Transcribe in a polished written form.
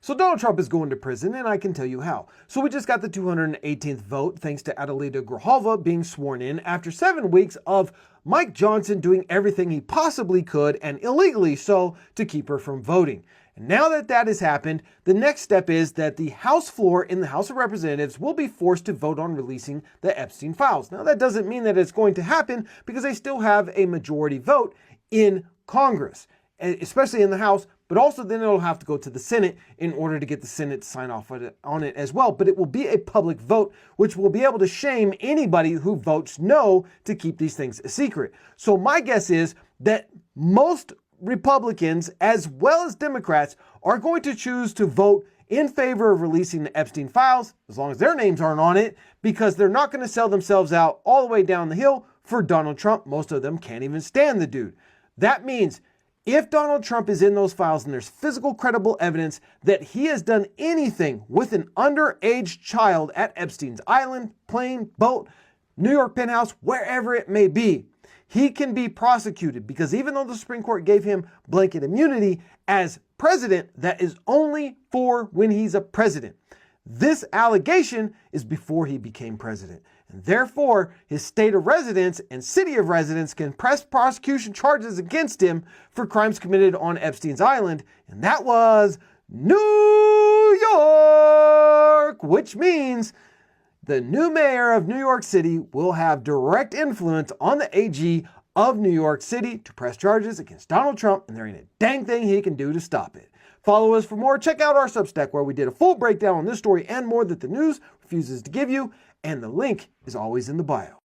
So Donald Trump is going to prison, and I can tell you how. So we just got the 218th vote thanks to Adelita Grijalva being sworn in after 7 weeks of Mike Johnson doing everything he possibly could, and illegally so, to keep her from voting. And now that that has happened, the next step is that the House floor in the House of Representatives will be forced to vote on releasing the Epstein files. Now that doesn't mean that it's going to happen because they still have a majority vote in Congress, especially in the House, but also then it'll have to go to the Senate in order to get the Senate to sign off on it as well. But it will be a public vote, which will be able to shame anybody who votes no to keep these things a secret. So my guess is that most Republicans, as well as Democrats, are going to choose to vote in favor of releasing the Epstein files, as long as their names aren't on it, because they're not going to sell themselves out all the way down the hill for Donald Trump. Most of them can't even stand the dude. That means if Donald Trump is in those files and there's physical credible evidence that he has done anything with an underage child at Epstein's island, plane, boat, New York penthouse, wherever it may be, he can be prosecuted, because even though the Supreme Court gave him blanket immunity as president, that is only for when he's a president. This allegation is before he became president. And therefore, his state of residence and city of residence can press prosecution charges against him for crimes committed on Epstein's island. And that was New York, which means the new mayor of New York City will have direct influence on the AG of New York City to press charges against Donald Trump, and there ain't a dang thing he can do to stop it. Follow us for more. Check out our Substack, where we did a full breakdown on this story and more that the news refuses to give you, and the link is always in the bio.